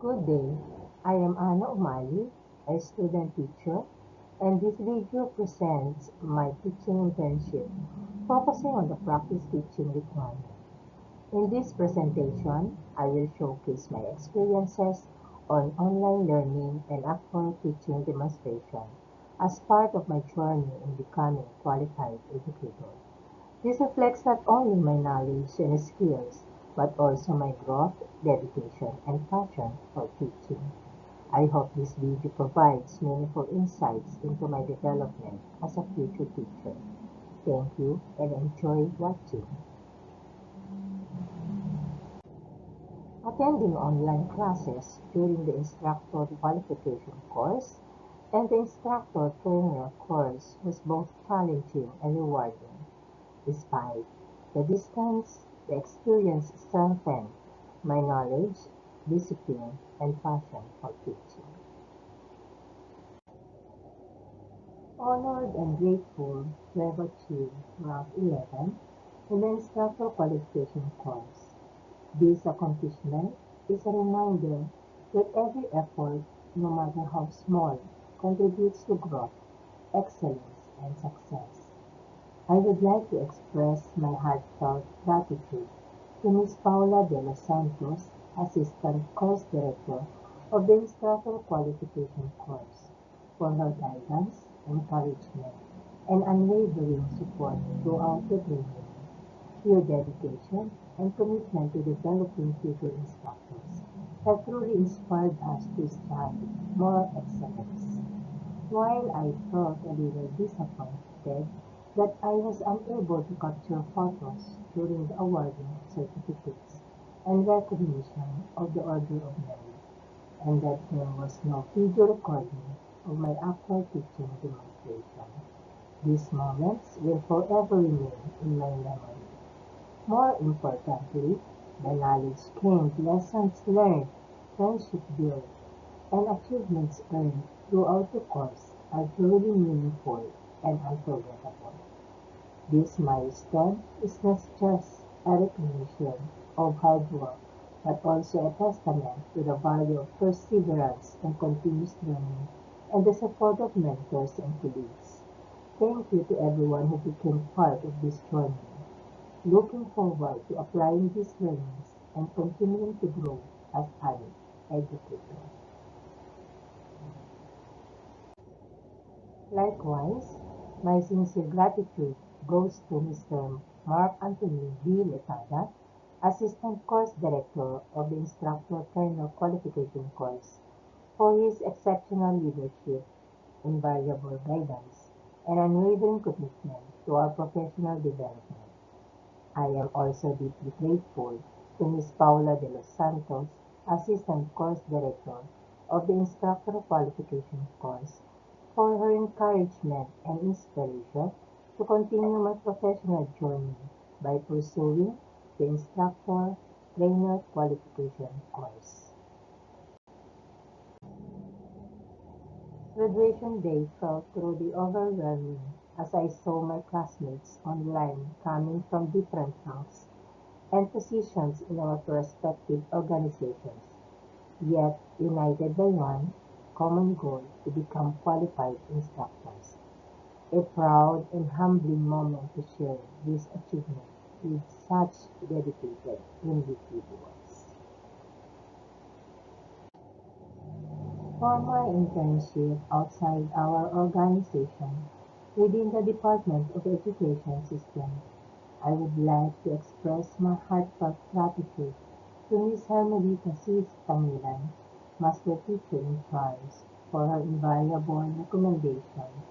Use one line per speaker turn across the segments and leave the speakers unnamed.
Good day. I am Ana Umali, a student teacher, and this video presents my teaching internship focusing on the practice teaching requirement. In this presentation, I will showcase my experiences on online learning and actual teaching demonstration as part of my journey in becoming a qualified educator. This reflects not only my knowledge and skills, but also my growth, dedication, and passion for teaching. I hope this video provides meaningful insights into my development as a future teacher. Thank you and enjoy watching. Attending online classes during the instructor qualification course and the instructor trainer course was both challenging and rewarding. Despite the distance, the experience strengthened my knowledge, discipline, and passion for teaching. Honored and grateful to have achieved rank 11 in the instructor qualification course. This accomplishment is a reminder that every effort, no matter how small, contributes to growth, excellence, and success. I would like to express my heartfelt gratitude to Ms. Paula de los Santos, Assistant Course Director of the Instructor Qualification Course, for her guidance, encouragement, and unwavering support throughout the training. Your dedication and commitment to developing future instructors have truly inspired us to strive more excellence. While I felt a little disappointed that I was unable to capture photos during the awarding of certificates and recognition of the Order of Merit, and that there was no video recording of my actual teaching demonstration. These moments will forever remain in my memory. More importantly, the knowledge gained, lessons learned, friendship built, and achievements earned throughout the course are truly meaningful and unforgettable. This milestone is not just a recognition of hard work, but also a testament to the value of perseverance and continuous learning and the support of mentors and colleagues. Thank you to everyone who became part of this journey. Looking forward to applying these learnings and continuing to grow as an educator. Likewise, my sincere gratitude goes to Mr. Mark Anthony B. Lecada, Assistant Course Director of the Instructor Trainer Qualification Course, for his exceptional leadership, invariable guidance, and unwavering commitment to our professional development. I am also deeply grateful to Ms. Paula de los Santos, Assistant Course Director of the Instructor Qualification Course, for her encouragement and inspiration to continue my professional journey by pursuing the Instructor Trainer Qualification Course. Graduation day felt truly overwhelming as I saw my classmates online coming from different ranks and positions in our respective organizations, yet united by one common goal to become qualified instructors. A proud and humbling moment to share this achievement with such dedicated individuals. For my internship outside our organization within the Department of Education System, I would like to express my heartfelt gratitude to Ms. Hermelita C. Tangilan, Master Teacher in Charge, for her invaluable recommendation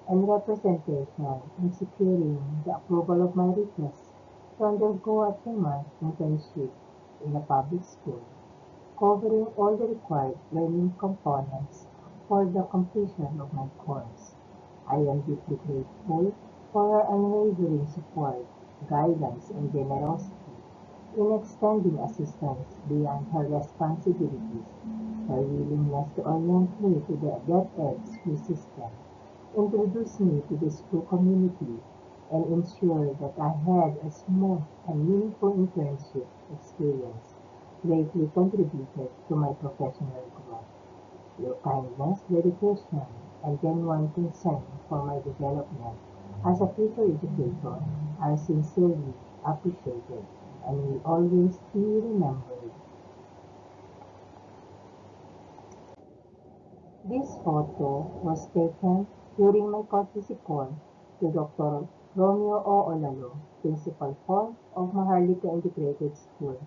and representation in securing the approval of my request to undergo a 3-month internship in a public school, covering all the required learning components for the completion of my course. I am deeply grateful for her unwavering support, guidance, and generosity in extending assistance beyond her responsibilities. Her willingness to orient me to the DepEd school system, introduce me to the school community, and ensure that I had a smooth and meaningful internship experience greatly contributed to my professional growth. Your kindness, dedication, and genuine concern for my development as a future educator are sincerely appreciated and will always be remembered. This photo was taken during my courtesy call to Dr. Romeo O. Olalo, Principal 4 of Maharlika Integrated School,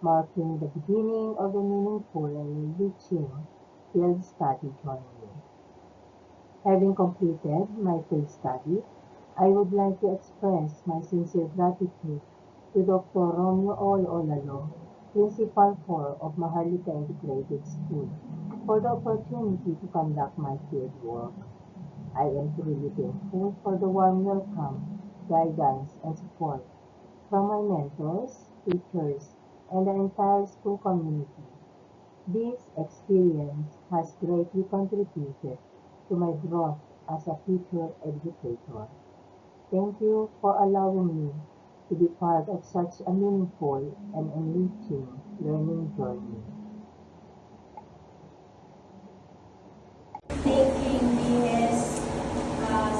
marking the beginning of a meaningful and enriching field study journey. Having completed my field study, I would like to express my sincere gratitude to Dr. Romeo O. Olalo, Principal 4 of Maharlika Integrated School, for the opportunity to conduct my field work. I am truly thankful for the warm welcome, guidance, and support from my mentors, teachers, and the entire school community. This experience has greatly contributed to my growth as a future educator. Thank you for allowing me to be part of such a meaningful and enriching learning journey.
Taking BS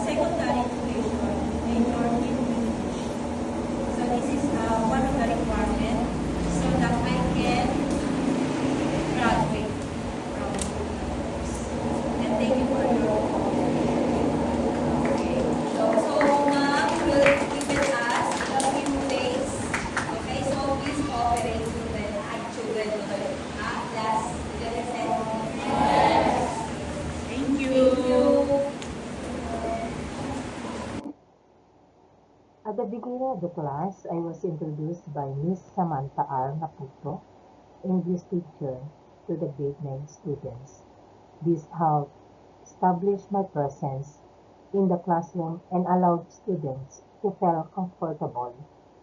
secondary education major in English. So this is one of the requirements so that I can graduate from this course. And thank you for your okay. So now we will give us a few days. Okay, so please cooperate children and children to the class. You understand? Thank you.
At the beginning of the class, I was introduced by Miss Samantha R. Naputo, English teacher, to the grade 9 students. This helped establish my presence in the classroom and allowed students to feel comfortable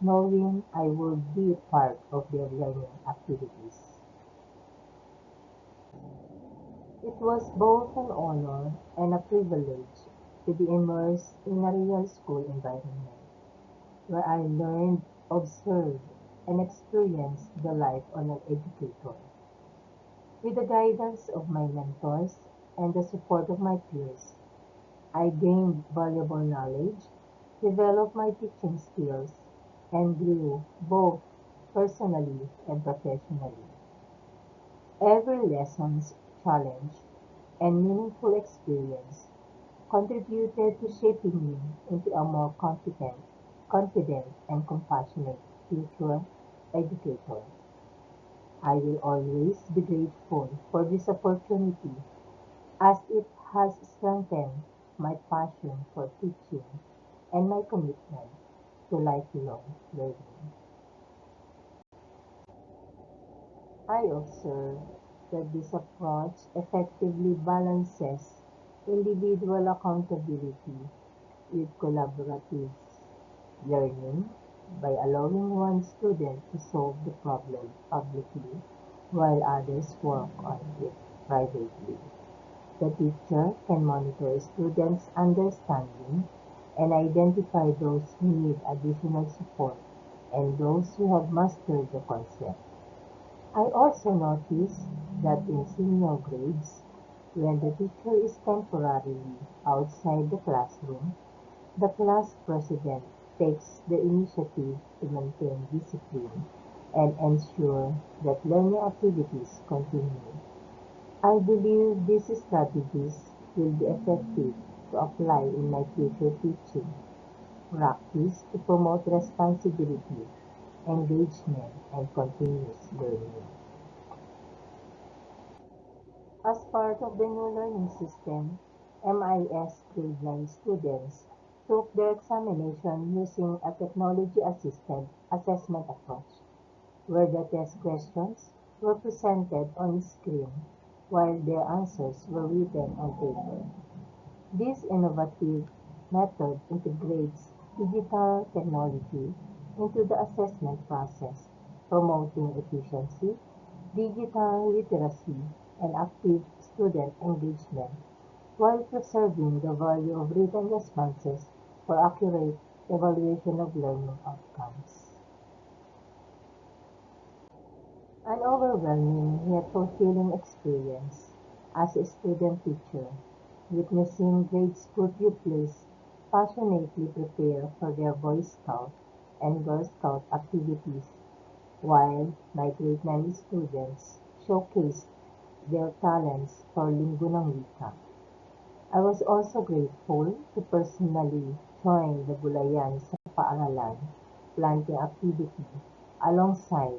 knowing I would be part of their learning activities. It was both an honor and a privilege to be immersed in a real school environment, where I learned, observed, and experienced the life of an educator. With the guidance of my mentors and the support of my peers, I gained valuable knowledge, developed my teaching skills, and grew both personally and professionally. Every lesson's challenge and meaningful experience contributed to shaping me into a more confident and compassionate future educator. I will always be grateful for this opportunity as it has strengthened my passion for teaching and my commitment to lifelong learning. I observe that this approach effectively balances individual accountability with collaborative learning by allowing one student to solve the problem publicly while others work on it privately. The teacher can monitor students' understanding and identify those who need additional support and those who have mastered the concept. I also notice that in senior grades, when the teacher is temporarily outside the classroom, the class president takes the initiative to maintain discipline and ensure that learning activities continue. I believe these strategies will be effective to apply in my future teaching practice to promote responsibility, engagement, and continuous learning. As part of the new learning system, MIS grade 9 students took their examination using a technology-assisted assessment approach, where the test questions were presented on screen while their answers were written on paper. This innovative method integrates digital technology into the assessment process, promoting efficiency, digital literacy, and active student engagement, while preserving the value of written responses for accurate evaluation of learning outcomes. An overwhelming yet fulfilling experience as a student teacher, witnessing grade school pupils passionately prepare for their Boy Scout and Girl Scout activities, while my grade 9 students showcased their talents for Linggo ng Wika. I was also grateful to personally join the Gulayan sa Paaralan planting activity alongside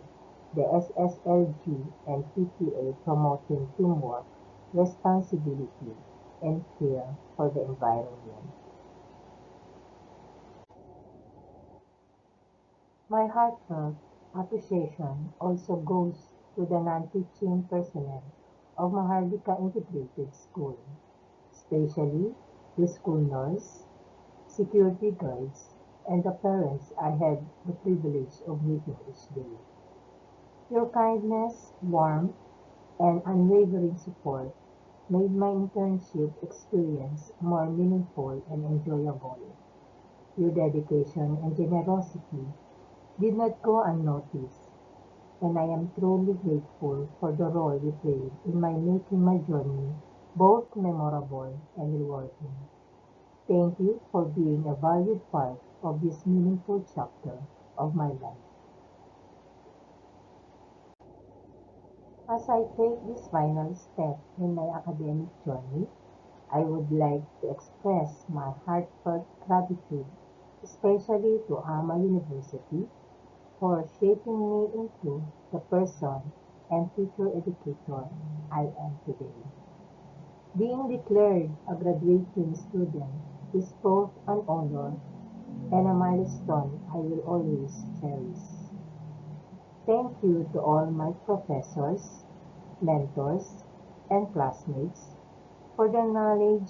the SSLG and PTA promoting teamwork, responsibility, and care for the environment. My heartfelt appreciation also goes to the non-teaching personnel of Maharlika Integrated School, especially the school nurse, security guards, and the parents I had the privilege of meeting each day. Your kindness, warmth, and unwavering support made my internship experience more meaningful and enjoyable. Your dedication and generosity did not go unnoticed, and I am truly grateful for the role you played in my making my journey both memorable and rewarding. Thank you for being a valued part of this meaningful chapter of my life. As I take this final step in my academic journey, I would like to express my heartfelt gratitude, especially to AMA University, for shaping me into the person and future educator I am today. Being declared a graduating student is both an honor and a milestone I will always cherish. Thank you to all my professors, mentors, and classmates for the knowledge,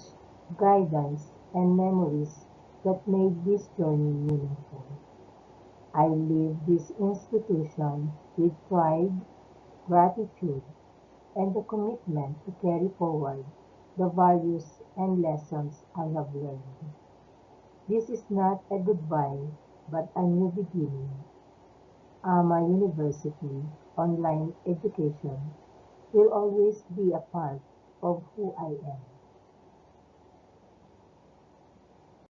guidance, and memories that made this journey meaningful. I leave this institution with pride, gratitude, and the commitment to carry forward the values and lessons I have learned. This is not a goodbye, but a new beginning. AMA University online education will always be a part of who I am.